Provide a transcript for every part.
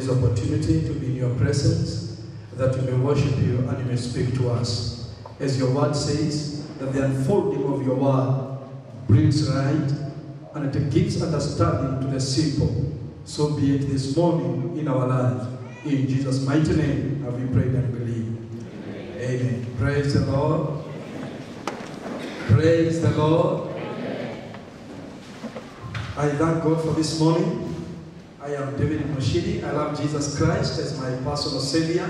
this opportunity to be in your presence, that we may worship you and you may speak to us. As your word says, that the unfolding of your word brings light and it gives understanding to the simple. So be it this morning in our life. In Jesus' mighty name have we prayed and believe. Amen. Amen. Praise the Lord. Praise the Lord. I thank God for this morning. I am David Moshidi. I love Jesus Christ as my personal Savior.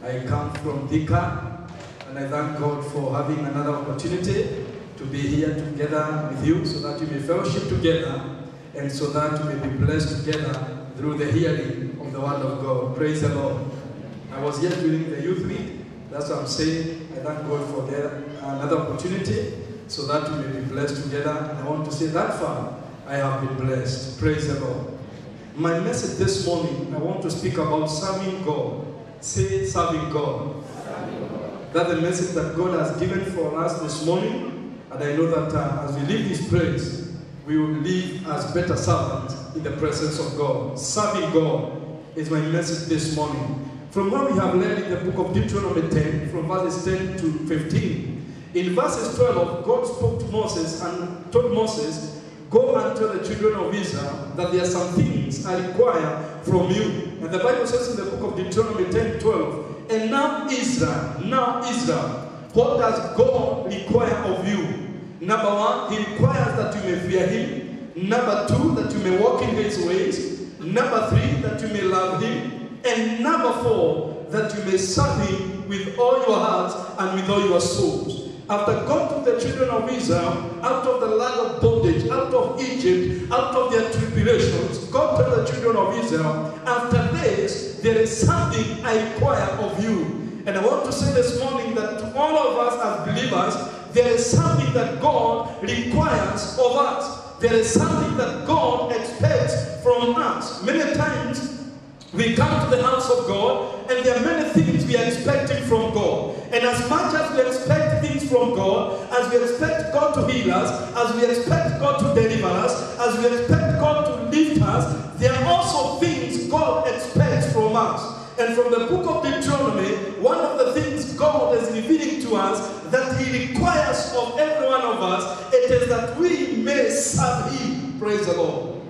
I come from Thika, and I thank God for having another opportunity to be here together with you so that we may fellowship together and so that we may be blessed together through the hearing of the Word of God. Praise the Lord. I was here during the youth week. That's what I'm saying. I thank God for another opportunity so that we may be blessed together. And I want to say that far, I have been blessed. Praise the Lord. My message this morning, I want to speak about serving God. Say, serving God. That's the message that God has given for us this morning. And I know that as we leave this place, we will live as better servants in the presence of God. Serving God is my message this morning. From what we have learned in the book of Deuteronomy 10, from verses 10 to 15, in verses 12, God spoke to Moses and told Moses, go and tell the children of Israel that there are some things I require from you. And the Bible says in the book of Deuteronomy 10:12, and now Israel, what does God require of you? Number one, He requires that you may fear Him. Number two, that you may walk in His ways. Number three, that you may love Him. And number four, that you may serve Him with all your hearts and with all your souls. After God took the children of Israel out of the land of bondage, out of Egypt, out of their tribulations, God told the children of Israel, after this, there is something I require of you. And I want to say this morning that to all of us as believers, there is something that God requires of us. There is something that God expects from us. Many times, we come to the house of God, and there are many things we are expecting from God. And as much as we expect things from God, as we expect God to heal us, as we expect God to deliver us, as we expect God to lift us, there are also things God expects from us. And from the book of Deuteronomy, one of the things God is revealing to us that He requires of every one of us, it is that we may serve Him. Praise the Lord.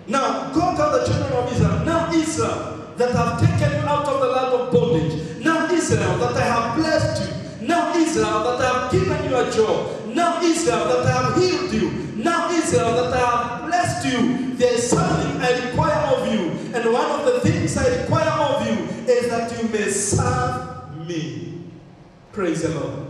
Now, God told the children of Israel, now Israel, that I have taken you out of the land of bondage. Now Israel, that I have blessed you. Now Israel, that I have given you a job. Now Israel, that I have healed you. Now Israel, that I have blessed you. There is something I require of you. And one of the things I require of you is that you may serve me. Praise the Lord.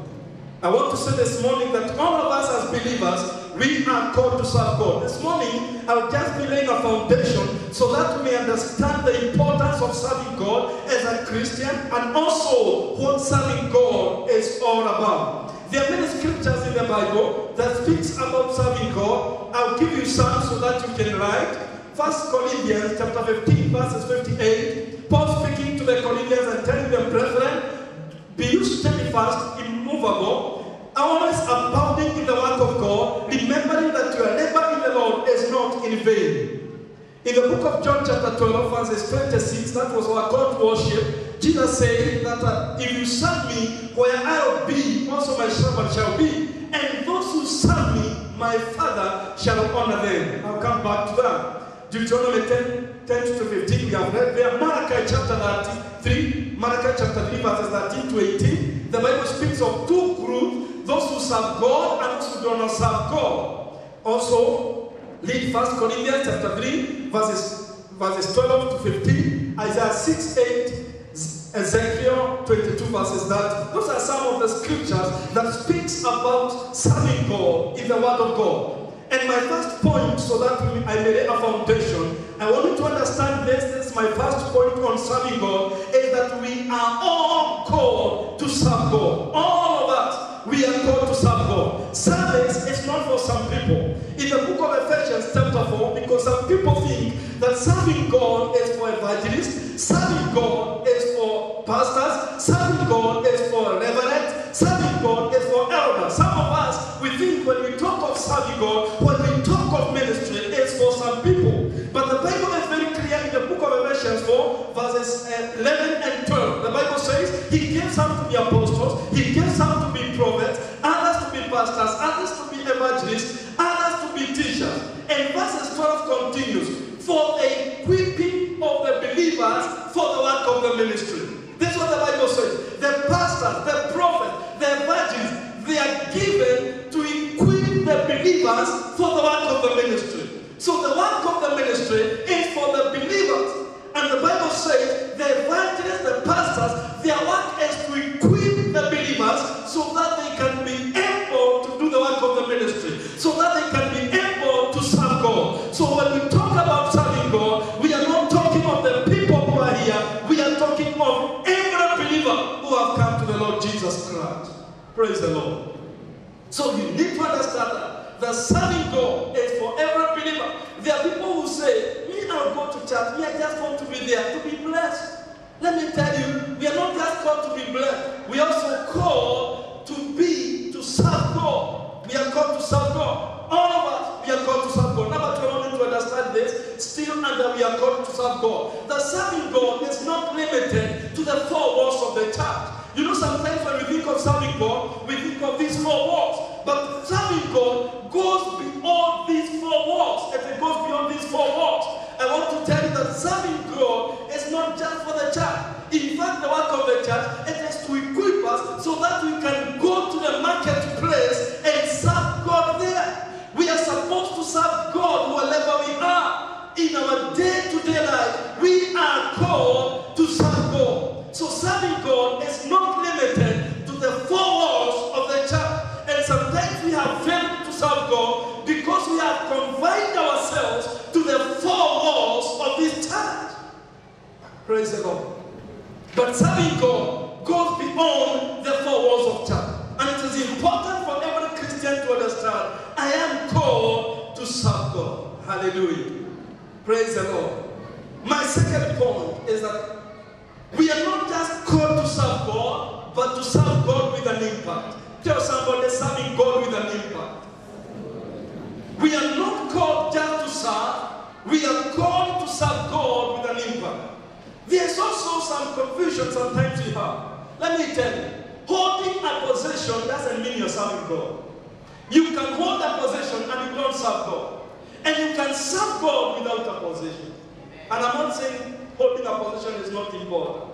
I want to say this morning that all of us as believers, we are called to serve God. This morning, I'll just be laying a foundation so that we may understand the importance of serving God as a Christian and also what serving God is all about. There are many scriptures in the Bible that speaks about serving God. I'll give you some so that you can write. 1 Corinthians chapter 15, verses 58. Paul speaking to the Corinthians and telling them, brethren, be you steadfast, immovable, always abounding in the work of God, remembering that your labor in the Lord is not in vain. In the book of John chapter 12, verses 26, that was our call to worship, Jesus said that if you serve me, where I will be, also my servant shall be. And those who serve me, my Father shall honor them. I'll come back to that. Deuteronomy 10 to 15, we have read there. Malachi chapter 3, Malachi chapter 3, verses 13 to 18. The Bible speaks of two groups, those who serve God and those who do not serve God. Also, read 1 Corinthians chapter 3, verses 12 to 15, Isaiah 6, 8, Ezekiel 22, verses 30. Those are some of the scriptures that speaks about serving God in the Word of God. And my first point, so that I may lay a foundation, I want you to understand this is my first point on serving God, is that we are all called to serve God. All of us, we are called to serve God. Service is not for some people. In the book of Ephesians chapter 4, because some people think that serving God is for evangelists, serving God is for pastors, serving God is for reverends, serving God is for elders. Some of us, we think when we talk of serving God, when we talk of ministry, it's for some people. But the Bible is very clear in the book of Ephesians 4, verses 11 and 12. The Bible says, he gave some to be apostles, he gave some to be prophets, others to be pastors, others to be evangelists, others to be teachers. And verses 12 continues, for the equipping of the believers for the work of the ministry. This is what the Bible says. The pastors, the prophets, the evangelists, they are given to equip the believers for the work of the ministry. So the work of the ministry is for the believers. And the Bible says the evangelists, the pastors, their work is to equip the believers so that they can be able to do the work of the ministry, so that they can be able to serve God. So when we talk about serving God, we are not talking of the people who are here, we are talking of every believer who have come to the Lord Jesus Christ. Praise the Lord. So you need to understand that the serving God is for every believer. There are people who say, me, I'll go to church, me, I just want to be there, to be blessed. Let me tell you, we are not just called to be blessed. We are also called to serve God. We are called to serve God. All of us, we are called to serve God. Number two, I want you to understand this, still under we are called to serve God. The serving God is not limited to the four walls of the church. You know, sometimes when we think of serving God, we think of these four walls. But serving God goes beyond these four walls. If it goes beyond these four walls, I want to tell you that serving God is not just for the church. In fact, the work of the church, it is to equip us so that we can go to the marketplace and serve God there. We are supposed to serve God wherever we are. In our day-to-day life, we are called to serve God. So serving God is not limited to the four walls of the church. And sometimes we have failed to serve God because we have confined ourselves to the four walls of this church. Praise the Lord. But serving God goes beyond the four walls of church. And it is important for every Christian to understand, I am called to serve God. Hallelujah. Praise the Lord. My second point is that we are not just called to serve God, but to serve God with an impact. Tell somebody, serving God with an impact. We are not called just to serve, we are called to serve God with an impact. There's also some confusion sometimes we have. Let me tell you, holding a position doesn't mean you're serving God. You can hold a position and you don't serve God. And you can serve God without a position. And I'm not saying holding a position is not important.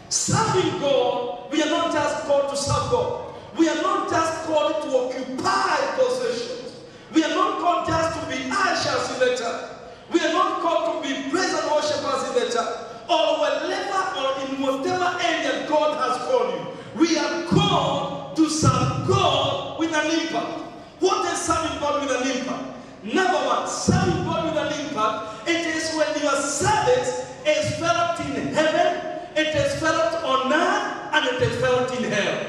Serving God, we are not just called to serve God. We are not just called to occupy positions. We are not called just to be ushers in the church. We are not called to be praise and worshipers in the church. Or wherever or in whatever area God has called you. We are called to serve God with an impact. What is serving God with an impact? Number one, serving God with an impact, it is when your service is felt in heaven, it is felt on earth, and it is felt in hell.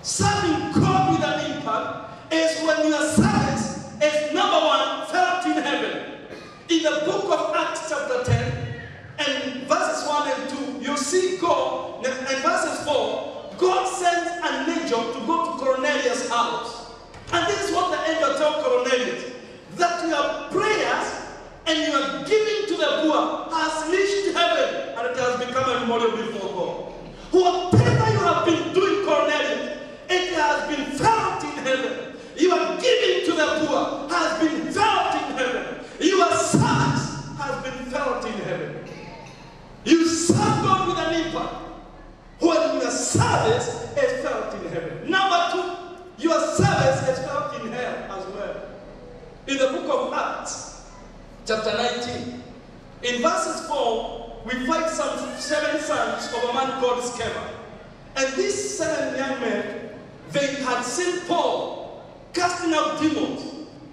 Serving God with an impact is when your service is, number one, felt in heaven. In the book of Acts chapter 10, and verses 1 and 2, you see God, and verses 4, God sends an angel to go to Cornelius' house. And this is what the angel told Cornelius, that your prayers and your giving to the poor has reached heaven, and it has become a memorial before God. Whatever you have been doing, Cornelius, it has been felt in heaven. Your giving to the poor has been felt in heaven. Your service has been felt in heaven. You serve God with an impact when your service is felt in heaven. Number two, your service is felt in hell as well. In the book of Acts, chapter 19, in verses 4, we find some 7 sons of a man called Sceva. And these 7 young men, they had seen Paul casting out demons.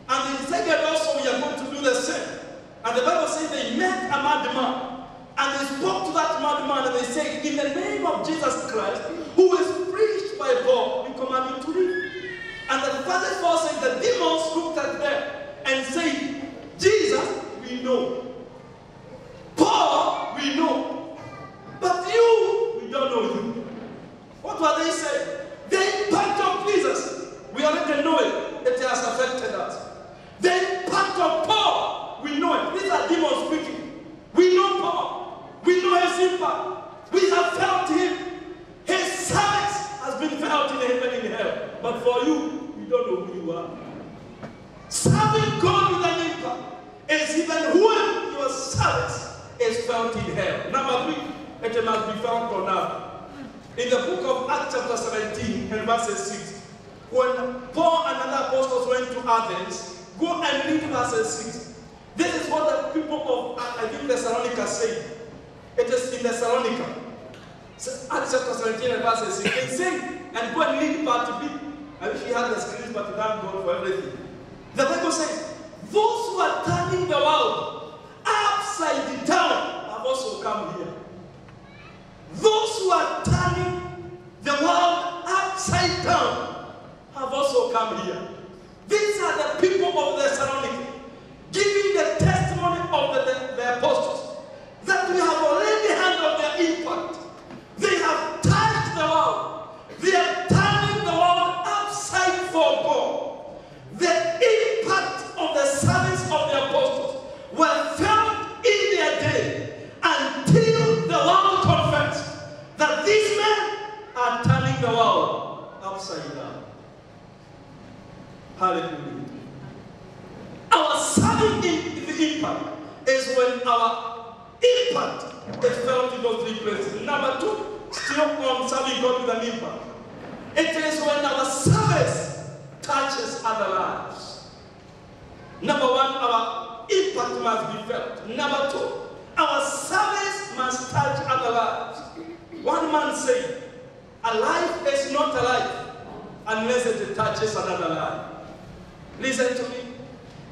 And they said also, we are going to do the same. And the Bible says they met a madman. And they spoke to that madman and they said, in the name of Jesus Christ, who is preached by Paul, we command you to leave. And the verse 4 says the demons looked at them and said, Jesus, we know. Paul, we know. But you, we don't know you. What were they saying? The impact of Jesus, we already know it. It has affected us. The impact of Paul, we know it. These are demons speaking. We know impact. We have felt him. His service has been felt in heaven and in hell. But for you, you don't know who you are. Serving God with an impact is even when your service is felt in hell. Number 3, it must be found on earth. In the book of Acts chapter 17 and verses 6, when Paul and other apostles went to Athens, go and read verses 6. This is what the people of, I think, Thessalonica say. It is in Thessalonica. Acts chapter 17 and verses 6. They say, and go and read part B. I wish he had the screens, but thank God for everything. The Bible says, those who are turning the world upside down have also come here. Those who are turning the world upside down have also come here. These are the people of Thessalonica giving the testimony of the apostles that we have already handled their impact. They have touched the world. They are turning the world upside for God. The impact of the service of the apostles were felt in their day until the world confessed that these men are turning the world upside down. Hallelujah. Our serving the impact is when our impact is felt in those 3 places. Number 2, still on serving God with an impact. It is when our service touches other lives. Number 1, our impact must be felt. Number 2, our service must touch other lives. One man said, a life is not a life unless it touches another life. Listen to me.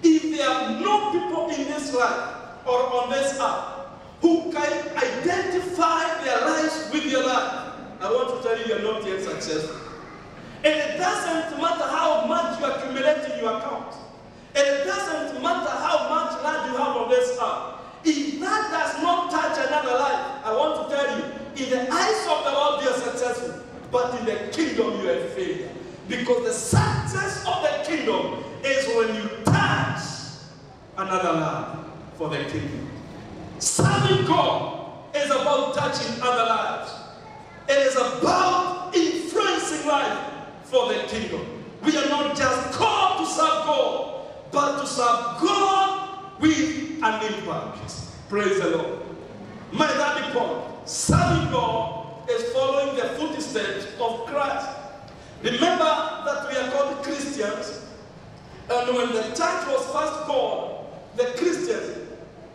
If there are no people in this life or on this earth who can identify their lives with your life, I want to tell you, you're not yet successful. And it doesn't matter how much you accumulate in your account. And it doesn't matter how much land you have on this earth. If that does not touch another life, I want to tell you, in the eyes of the world you are successful, but in the kingdom you are a failure. Because the success of the kingdom is when you touch another life for the kingdom. Serving God is about touching other lives. It is about influencing life for the kingdom. We are not just called to serve God, but to serve God with an impact. Praise the Lord. My third point, serving God is following the footsteps of Christ. Remember that we are called Christians, and when the church was first called the Christians,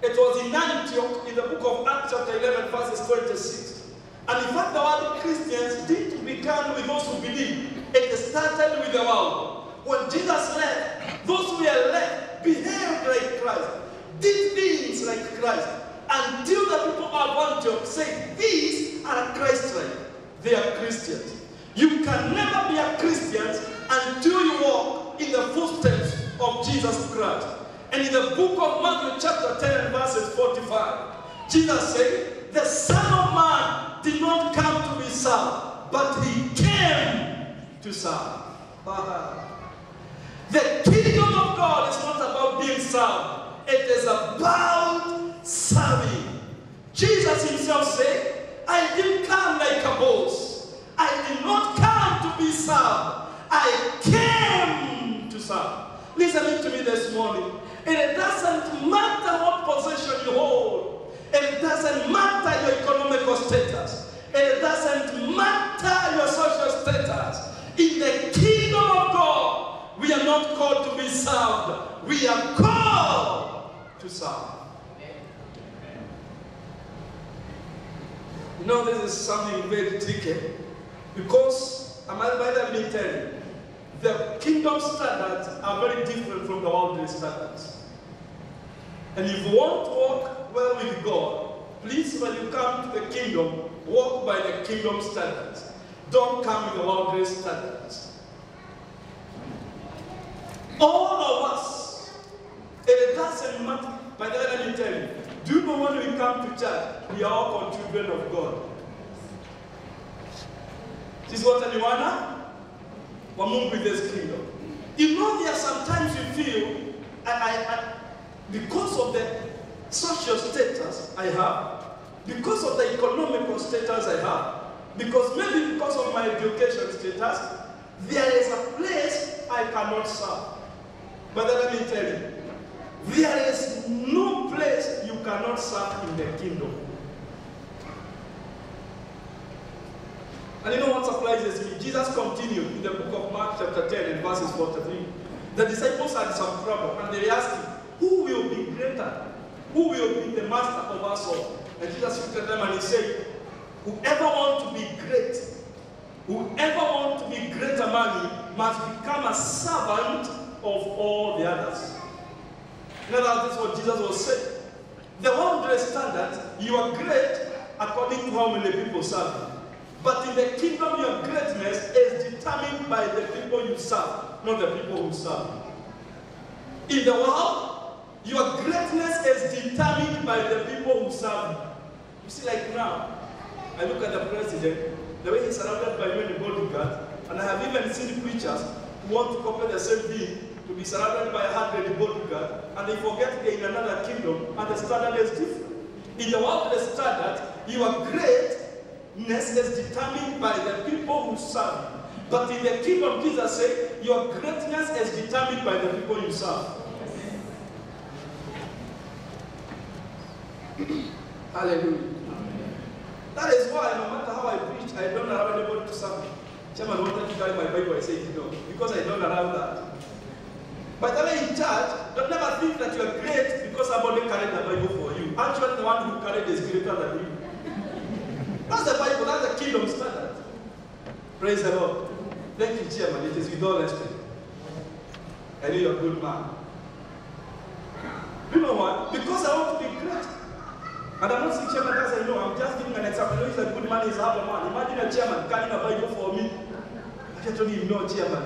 it was in Antioch in the book of Acts chapter 11 verses 26. And in fact the word Christians didn't begin with those who believe. It started with the world. When Jesus left, those who were left behaved like Christ, did things like Christ, until the people of Antioch said, these are Christ-like. They are Christians. You can never be a Christian until you walk in the footsteps of Jesus Christ. And in the book of Matthew chapter 10 and verses 45, Jesus said, the Son of Man did not come to be served, but he came to serve. The kingdom of God is not about being served. It is about serving. Jesus himself said, I didn't come like a boss. I did not come to be served. I came to serve. Listen to me this morning. It doesn't matter what position you hold. It doesn't matter your economical status. It doesn't matter your social status. In the kingdom of God, we are not called to be served. We are called to serve. You know, this is something very tricky. Because, am I by the tell you, the kingdom standards are very different from the worldly standards. And if you want to walk well with God, please, when you come to the kingdom, walk by the kingdom standards. Don't come with the worldly standards. All of us, it doesn't matter. By the way, let me tell you, do you know when we come to church, we are all children of God. This is what anyone we're moving with this kingdom. You know, there are sometimes you feel, because of the social status I have, because of the economical status I have, because of my education status, there is a place I cannot serve. But let me tell you, there is no place you cannot serve in the kingdom. And you know what surprises me? Jesus continued in the book of Mark chapter 10 and verses 43. The disciples had some trouble and they asked him, who will be greater? Who will be the master of us all? And Jesus looked at them and he said, whoever wants to be great among you must become a servant of all the others. In other words, this is what Jesus was saying. The worldly standard, you are great according to how many people serve you. But in the kingdom, your greatness is determined by the people you serve, not the people who serve you. In the world, your greatness is determined by the people who serve you. You see, like now, I look at the president, the way he's surrounded by many bodyguards, and I have even seen preachers who want to copy the same thing, to be surrounded by 100 bodyguards, and they forget they're in another kingdom, and the standard is different. In the world, the standard, your greatness is determined by the people who serve you. But in the kingdom, Jesus said, your greatness is determined by the people you serve. Hallelujah. That is why no matter how I preach, I don't allow anybody to serve me. Chairman wanted to carry my Bible, I say no, because I don't allow that. By the way, in church, don't never think that you are great because somebody carried the Bible for you. Actually, the one who carried is greater than you. That's the Bible, that's the kingdom standard. Praise the Lord. Thank you, Chairman. It is with all respect. I know you're a good man. You know what? Because I want to be great. And I'm not saying chairman doesn't know. I'm just giving an example. I know he's a good man, he's a hard man. Imagine a chairman carrying a Bible for me. I just told him, no, chairman.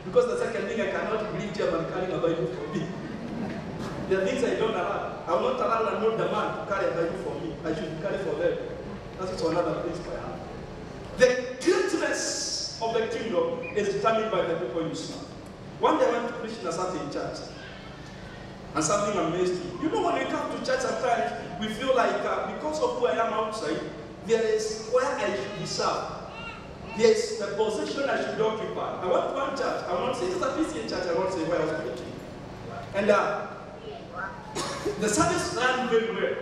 Because the second thing, I cannot believe chairman carrying a Bible for me. There are things I don't allow. I will not allow another man to carry a Bible for me. I should carry for them. That's also another place for I have. The greatness of the kingdom is determined by the people you serve. One day I went to preach in a certain church. And something amazed me. You know, when we come to church sometimes, we feel like because of who I am outside, there is where I should be served. There is the position I should occupy. I went to one church. I won't say it's a PCA church. I won't say where I was preaching. And the service ran very well.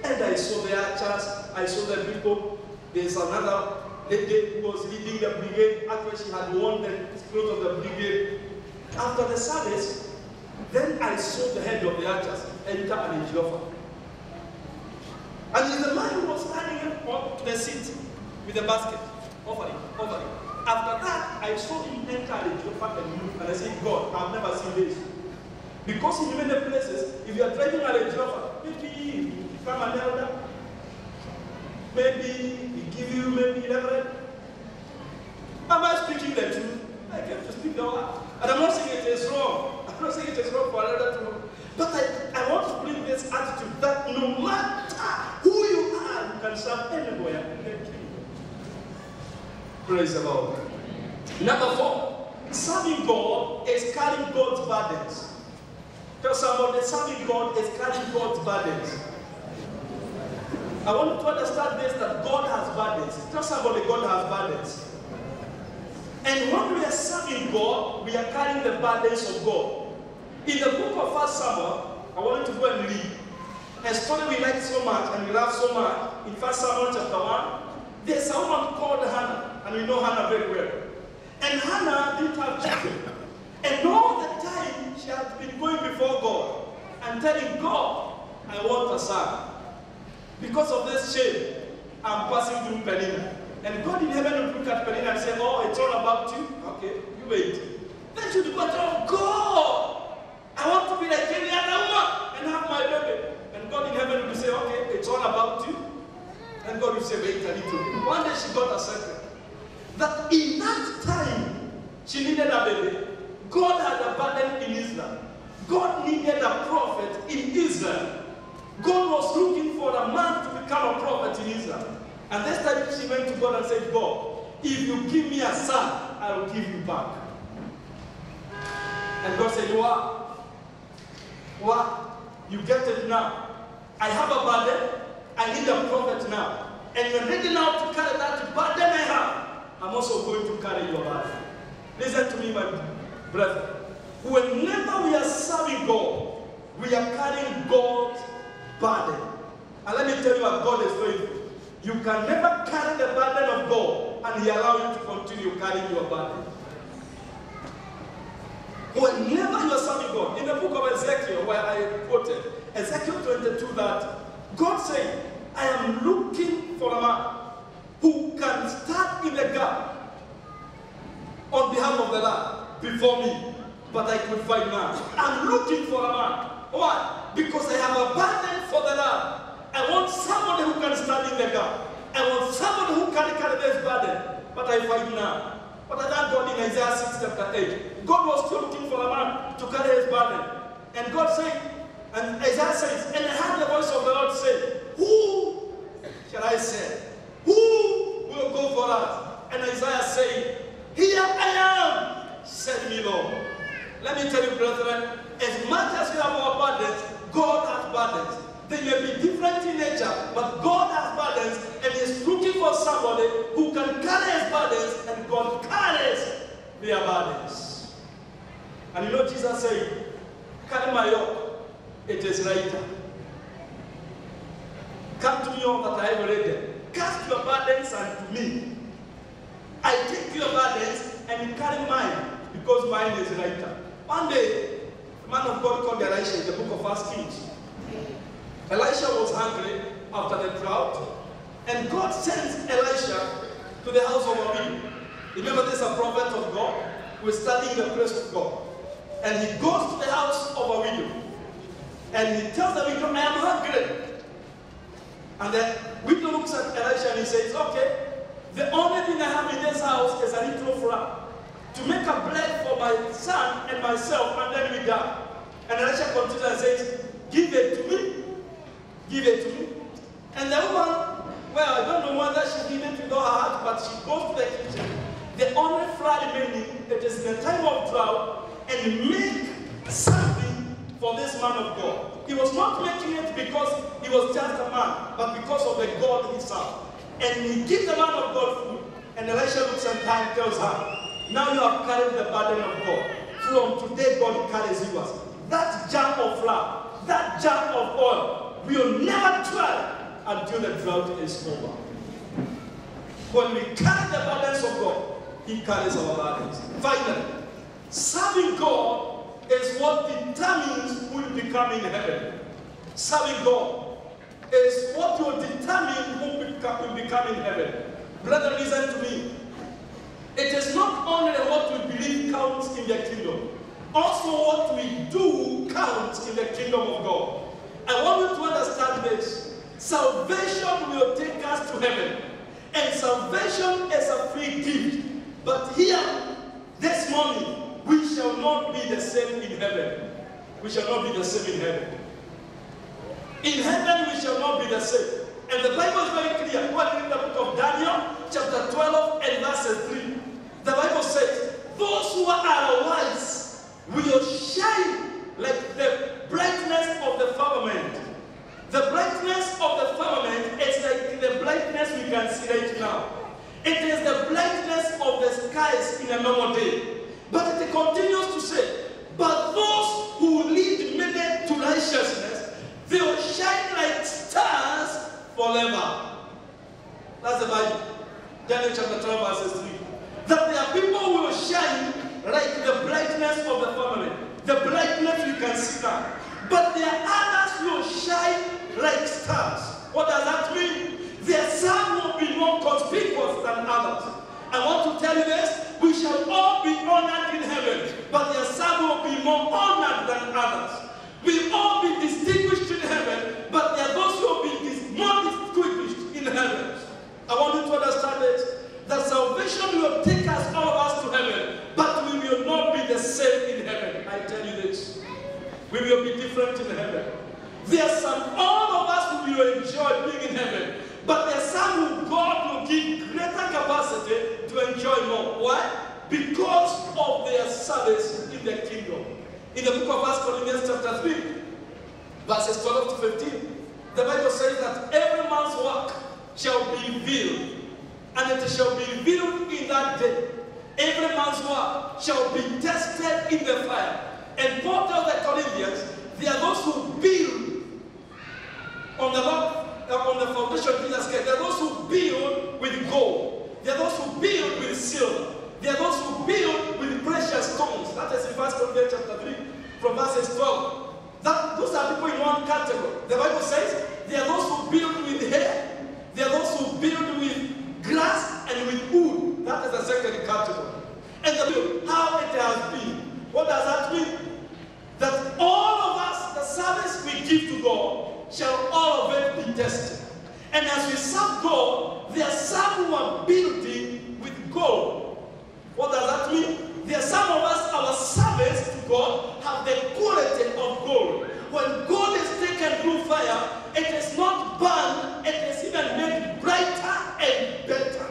And I saw the archers. I saw the people. There's another lady who was leading the brigade. Actually, she had worn the clothes of the brigade. After the service, then I saw the head of the archers enter an Ethiopian. And the man who was standing on the seat with the basket, offering. After that, I saw him enter an Ethiopian and move. And I said, God, I've never seen this. Because in many places, if you are driving an Ethiopian, maybe you become an elder, maybe he give you maybe 11. Am I speaking the truth? I came to speak the word. And I'm not saying it is wrong. I'm not saying it is wrong for another to know. But I want to bring this attitude that no matter who you are, you can serve anywhere in the kingdom. Praise the Lord. Number 4, serving God is carrying God's burdens. Tell somebody, serving God is carrying God's burdens. I want you to understand this, that God has burdens. Tell somebody, God has burdens. And when we are serving God, we are carrying the burdens of God. In the book of 1 Samuel, I want you to go and read a story we like so much and we love so much. In 1 Samuel chapter 1, there's a woman called Hannah, and we know Hannah very well. And Hannah didn't have children. And all the time, she had been going before God and telling God, I want a son. Because of this shame, I'm passing through Penina. And God in heaven will look at Penina and say, oh, it's all about you? Okay, you wait. Then she would go, oh, God, I want to be like any other woman and have my baby. And God in heaven will say, okay, it's all about you. And God will say, wait a little. One day she got a secret. That in that time, she needed a baby. God had a burden in Israel. God needed a prophet in Israel. God was looking for a man to become a prophet in Israel. And this time she went to God and said, God, if you give me a son, I will give you back. And God said, what? You get it now. I have a burden. I need a prophet now. And you're ready now to carry that burden I have. I'm also going to carry your burden. Listen to me, my brethren. Whenever we are serving God, we are carrying God's burden. And let me tell you what God is faithful. You can never carry the burden of God and He allow you to continue carrying your burden. Whenever you are serving God, in the book of Ezekiel, where I quoted, Ezekiel 22, that God said, I am looking for a man who can stand in the gap on behalf of the land before me, but I could find none. I'm looking for a man. Why? Because I have a burden for the land. I want somebody who can stand in the gap. I want somebody who can carry this burden, but I find none. But I thank God in Isaiah 6 chapter 8, God was still looking for a man to carry his burden. And God said, and Isaiah says, and I heard the voice of the Lord say, who shall I send? Who will go for us? And Isaiah said, here I am, send me, Lord. Let me tell you, brethren, as much as we have our burdens, God has burdens. They may be different in nature, but God has burdens, and He's looking for somebody who can carry His burdens, and God carries their burdens. And you know, Jesus said, carry my yoke, it is lighter. Come to me, all that I have already. Cast your burdens unto me. I take your burdens and you carry mine, because mine is lighter. One day, a man of God called Elisha in the book of 1 Kings. Elisha was hungry after the drought, and God sends Elisha to the house of a widow. Remember, this is a prophet of God who is studying the place of God. And he goes to the house of a widow, and he tells the widow, I am hungry. And the widow looks at Elisha and he says, okay, the only thing I have in this house is a little flour to make a bread for my son and myself, and then we die. And Elisha continues and says, give it to me. Give it to me. And the woman, well, I don't know whether she did it with all her heart, but she goes to the kitchen. The only flour remaining, it is in the time of drought, and make something for this man of God. He was not making it because he was just a man, but because of the God himself. And he gives the man of God food. And Elisha looks at her and tells her, now you have carried the burden of God. From today, God carries yours. That jar of flour, that jar of oil, will never dry until the drought is over. When we carry the burdens of God, He carries our burdens. Finally, serving God is what determines who will become in heaven. Serving God is what will determine who will become in heaven. Brother, listen to me. It is not only what we believe counts in the kingdom. Also what we do counts in the kingdom of God. I want you to understand this. Salvation will take us to heaven. And salvation is a free gift. But here, this morning, we shall not be the same in heaven. We shall not be the same in heaven. In heaven, we shall not be the same. And the Bible is very clear. When we read the book of Daniel, chapter 12 and verse 3, the Bible says, those who are wise will shine like the brightness of the firmament. The brightness of the firmament is like the brightness we can see right now. It is the brightness of the skies in a normal day. But it continues to say, but those who lead many to righteousness, they will shine like stars forever. That's the Bible. Daniel chapter 12 verses 3. That there are people who will shine like the brightness of the firmament. The brightness you can see now. But there are others who will shine like stars. What does that mean? Their sun will be more conspicuous than others. I want to tell you this. We shall all be honored in heaven. But their sun will be more honored than others. We will all be distinguished in heaven. But there are those who will be more distinguished in heaven. I want you to understand this. That salvation will take us, all of us, to heaven. But we will not be the same in heaven. I tell you this. We will be different in heaven. There are some, all of us who will enjoy being in heaven. But there are some who God will give greater capacity to enjoy more. Why? Because of their service in the kingdom. In the book of 1 Corinthians chapter 3, verses 12 to 15, The Bible says that every man's work shall be revealed, and it shall be revealed in that day. Every man's work shall be tested in the fire. And Paul tells the Corinthians, there are those who build on the rock, on the foundation of Jesus Christ. There are those who build with gold. There are those who build with silver. There are those who build with precious stones. That is in 1 Corinthians chapter 3, from verses 12. Those are people in one category. The Bible says there are those who build with hair. There are those who build with grass and with wood. That is the second category. And how it has been. What does that mean? That all of us, the service we give to God, shall all of it be tested. And as we serve God, there are some who are building with gold. What does that mean? There are some of us, our service to God have the quality of gold. When gold is taken through fire, it is not burned, it is even made brighter and better.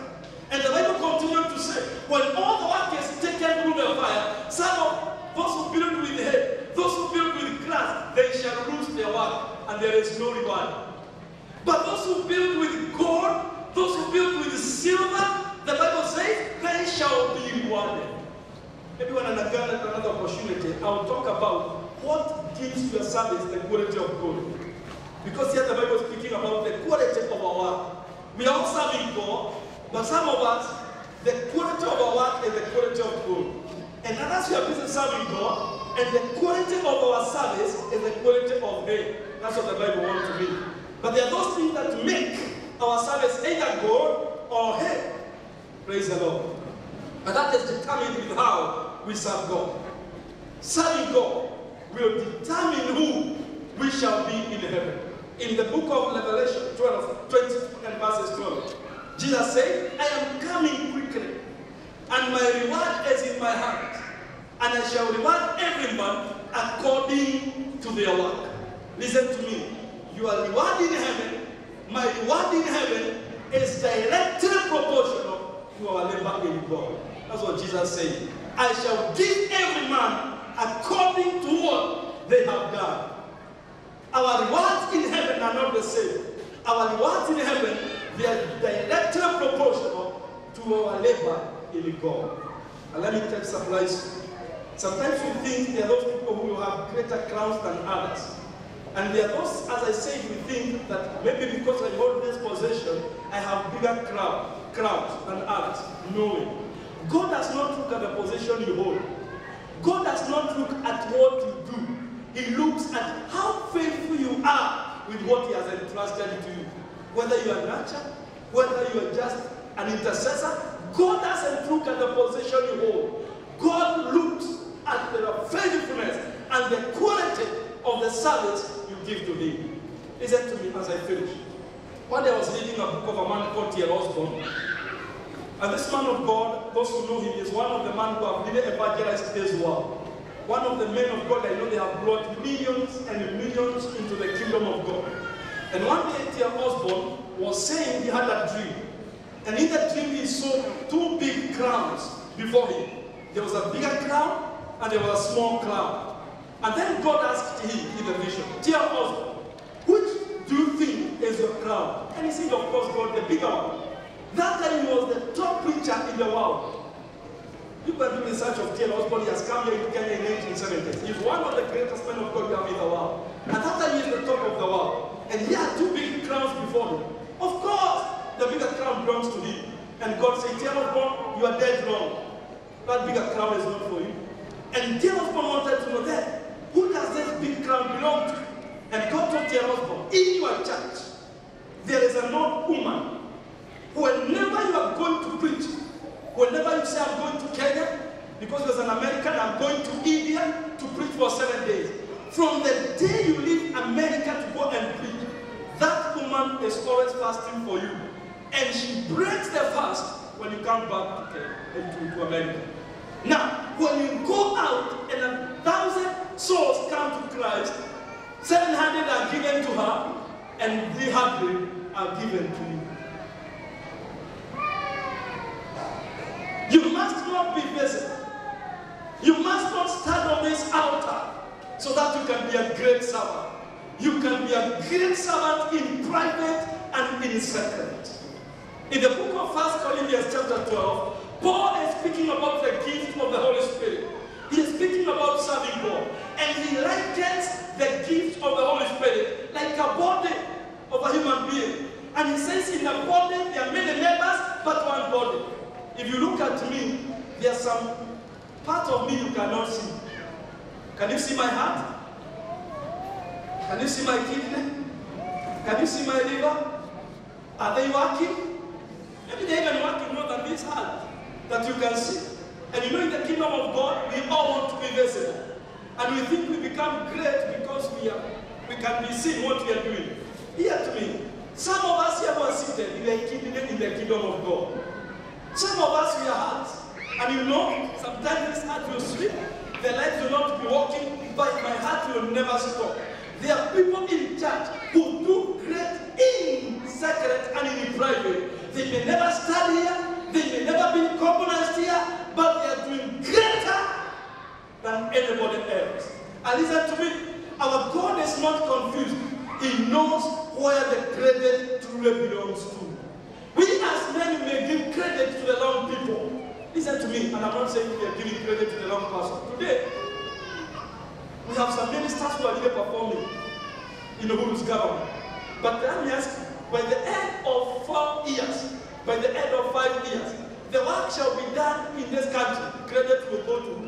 And the Bible continues to say, when all the work is taken through the fire, some of those who build with hay, those who build with glass, they shall lose their work, and there is no reward. But those who build with gold, those who build with silver, the Bible says, they shall be rewarded. Maybe when I get another opportunity, I'll talk about what gives your service the quality of gold. Because here the Bible is speaking about the quality of our work. We are all serving God, but some of us, the quality of our work is the quality of gold. And others we are busy serving God, and the quality of our service is the quality of hay. That's what the Bible wants to be. But there are those things that make our service either gold or hay. Praise the Lord. And that is determined with how we serve God. Serving God will determine who we shall be in heaven. In the book of Revelation 20 and verses 12, Jesus said, I am coming quickly, and my reward is in my hand, and I shall reward everyone according to their work. Listen to me. Your reward in heaven, my reward in heaven, is directly proportional to our labor in God. That's what Jesus said. I shall give every man according to what they have done. Our rewards in heaven are not the same. Our rewards in heaven, they are directly proportional to our labor in God. And let me tell you, surprise. Sometimes we think there are those people who will have greater crowns than others. And there are those, as I said, we think that maybe because I hold this position, I have bigger crowns than others. No way. God does not look at the position you hold. God does not look at what you do. He looks at how faithful you are with what He has entrusted to you. Whether you are nurtured, whether you are just an intercessor, God doesn't look at the position you hold. God looks at the faithfulness and the quality of the service you give to Him. Listen to me as I finish. One day I was reading a book of a man called T.L. Osborne. And this man of God, those who know him, is one of the men who have really evangelized this world. One of the men of God, I know they have brought millions and millions into the kingdom of God. And one day T.L. Osborne was saying he had a dream. And in that dream he saw two big crowns before him. There was a bigger crown and there was a small crown. And then God asked him in the vision, T.L. Osborne, which do you think is your crown? And he said, of course, God, the bigger one. That time he was the top preacher in the world. You can do research of T.L. Osborne. He has come here in Kenya in 1970s. He's one of the greatest men of God we have in the world. At that time he is the top of the world. And he had two big crowns before him. Of course, the bigger crown belongs to him. And God said, T.L. Osborne, you are dead wrong. That bigger crown is not for you. And T.L. Osborne wanted to know that. Who does this big crown belong to? And God told T.L. Osborne, in your church, there is an old woman. Whenever you are going to preach, whenever you say, I'm going to Kenya, because there's an American, I'm going to India to preach for 7 days. From the day you leave America to go and preach, that woman is always fasting for you. And she breaks the fast when you come back to America. Now, when you go out and 1,000 souls come to Christ, 700 are given to her, and 300 are given to you. You must not be busy. You must not stand on this altar so that you can be a great servant. You can be a great servant in private and in secret. In the book of 1 Corinthians chapter 12, Paul is speaking about the gift of the Holy Spirit. He is speaking about serving God. And he likens the gift of the Holy Spirit like a body of a human being. And he says in the body there are many members but one body. If you look at me, there's some part of me you cannot see. Can you see my heart? Can you see my kidney? Can you see my liver? Are they working? Maybe they're even working more than this heart that you can see. And you know, in the kingdom of God, we all want to be visible. And we think we become great because we can be seen what we are doing. Hear to me. Some of us here who are seated in the kingdom of God. Some of us, we are hearts. And you know, sometimes this heart will sleep. The lights will not be working, but my heart will never stop. There are people in church who do great in secret and in private. They may never study here, they may never be compromised here, but they are doing greater than anybody else. And listen to me, our God is not confused. He knows where the credit truly belongs to. We as men may give credit to the wrong people. Listen to me, and I'm not saying we are giving credit to the wrong person. Today, we have some ministers who are here performing in the Buru's government. But let me ask you, by the end of 4 years, by the end of 5 years, the work shall be done in this country. Credit will go to who?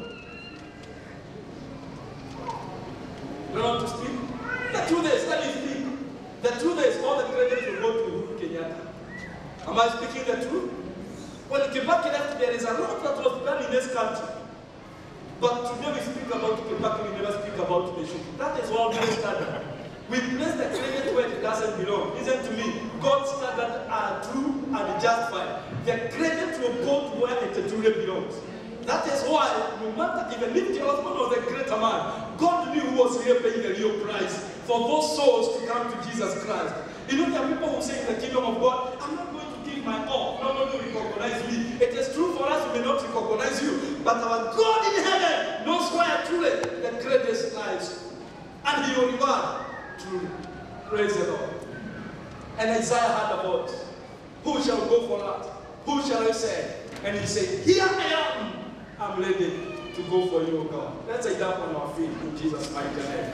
You don't want to speak? The truth is, let me speak. The truth is, all the credit will go to Uhuru Kenyatta. Am I speaking the truth? When Kibaki left, there is a lot that was done in this country. But today we speak about Kibaki, we never speak about the issue. That is what we started. We place the credit where it doesn't belong. Listen to me. God's standards are true and justified. The credit will go to where it truly belongs. That is why, no matter, even if the husband was a greater man, God knew who was here paying the real price for those souls to come to Jesus Christ. You know, there are people who say in the kingdom of God, I'm not going to give my all. Nobody will recognize me. It is true for us, we may not recognize you, but our God in heaven knows where truly the credit lies. And he will reward truly. Praise the Lord. And Isaiah had a voice. Who shall go for that? Who shall I say? And he said, here I am. I'm ready to go for you, O God. Let's say that on our feet in Jesus' mighty name.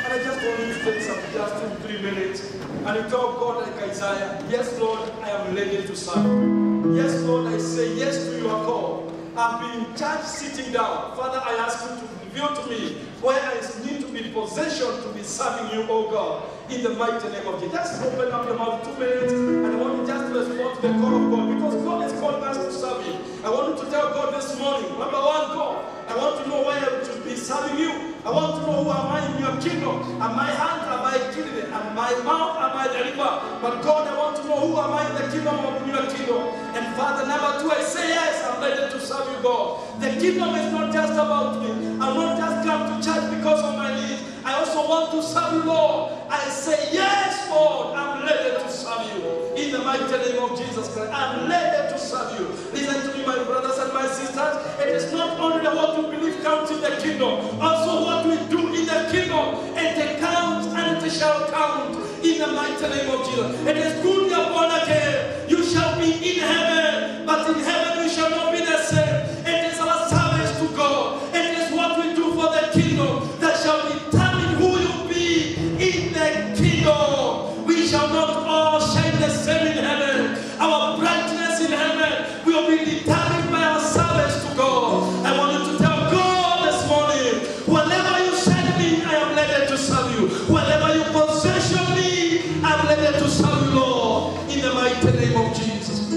And I just want you to take some just 2-3 minutes and you tell God like Isaiah, yes, Lord, I am ready to serve. Yes, Lord, I say yes to your call. I've been in church sitting down. Father, I ask you to reveal to me where I need to be in possession to be serving you, O God, in the mighty name of Jesus. Just open up your mouth 2 minutes and I want you just to respond to the call of God because God is calling us to serve Him. I want you to tell God this morning, number one, God, I want to know where I should be serving you. I want to know who am I in your kingdom. Am I hand? Am I kidney? Am I mouth? Am I the liver? But God, I want to know who am I in the kingdom of your kingdom. And Father, number two, I say yes, I'm ready to serve you, God. The kingdom is not just about me. I'm not just come to church because of my needs. I also want to serve you, Lord. I say yes, Lord, I'm ready to serve you. In the mighty name of Jesus Christ, I'm ready to serve you. Listen to me, my brothers and my sisters. It is not only what we believe counts in the kingdom, also what we do in the kingdom. It counts and it shall count in the mighty name of Jesus. It is good you are born again. You shall be in heaven, but in heaven you shall not be the same. It is our service to God. It is what we do for the kingdom that shall determine who you be in the kingdom. We shall not all shine the same in heaven. Our brightness in heaven will be determined by our service to God. I want you to tell God this morning, whenever you send me, I am ready to serve you. Whenever you possession me, I am ready to serve you, Lord. In the mighty name of Jesus.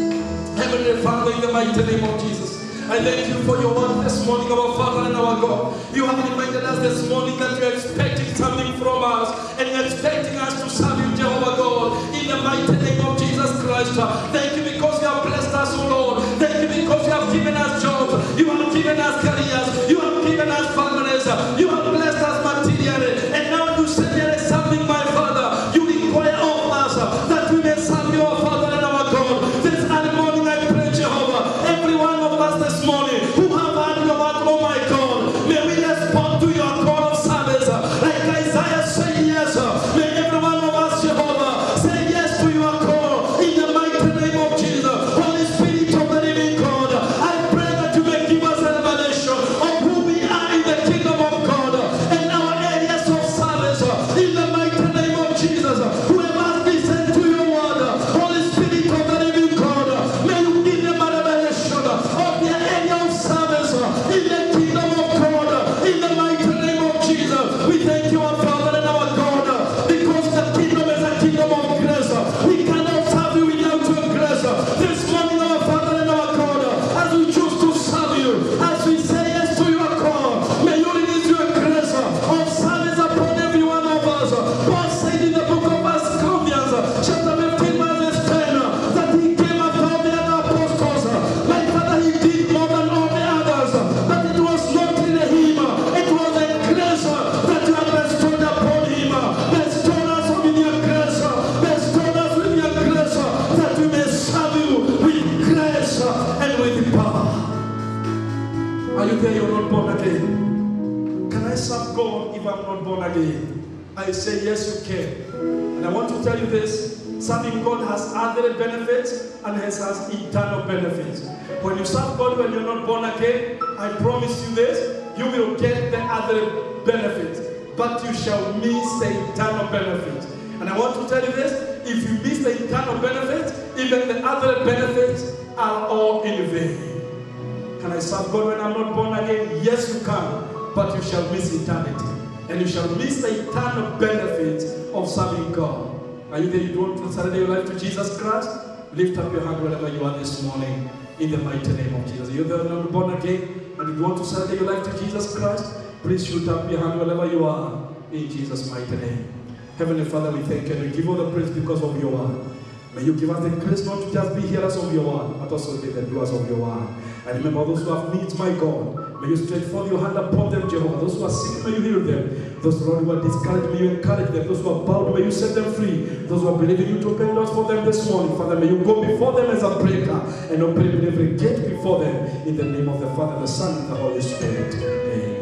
Heavenly Father, in the mighty name of Jesus. I thank you for your word this morning, our Father and our God. You have reminded us this morning that you are expecting something from us, and you are expecting us to serve you, Jehovah God, in the mighty name of Jesus Christ. Thank you because you have blessed us, O Lord. Thank you because you have given us jobs, you have given us careers, you have given us families, you have blessed us materially, and now you say there is something, my Father, you require of us that we may serve you, our Father and our God. This early morning I pray, Jehovah, every one of us this morning who have heard your word, oh my God, may we respond to your call of service. Like Isaiah said, yes, may Are you there? You're not born again. Can I serve God if I'm not born again? I say yes, you can. And I want to tell you this. Serving God has other benefits and has eternal benefits. When you serve God when you're not born again, I promise you this, you will get the other benefits, but you shall miss the eternal benefits. And I want to tell you this, if you miss the eternal benefits, even the other benefits are all in vain. Can I serve God when I'm not born again? Yes, you can, but you shall miss eternity. And you shall miss the eternal benefits of serving God. Are you there? You want to surrender your life to Jesus Christ? Lift up your hand wherever you are this morning in the mighty name of Jesus. Are you there? Not born again? And if you want to surrender your life to Jesus Christ, please shoot up your hand wherever you are in Jesus' mighty name. Heavenly Father, we thank you and we give all the praise because of your word. May you give us the grace not to just be hearers of your word, but also be the doers of your word. And remember those who have needs, my God, may you stretch forth your hand upon them, Jehovah. Those who are sick, may you heal them. Those Lord, who are discouraged, may you encourage them. Those who are bound, may you set them free. Those who are believing you to open doors for them this morning, Father, may you go before them as a breaker and open every gate before them. In the name of the Father, the Son, and the Holy Spirit. Amen.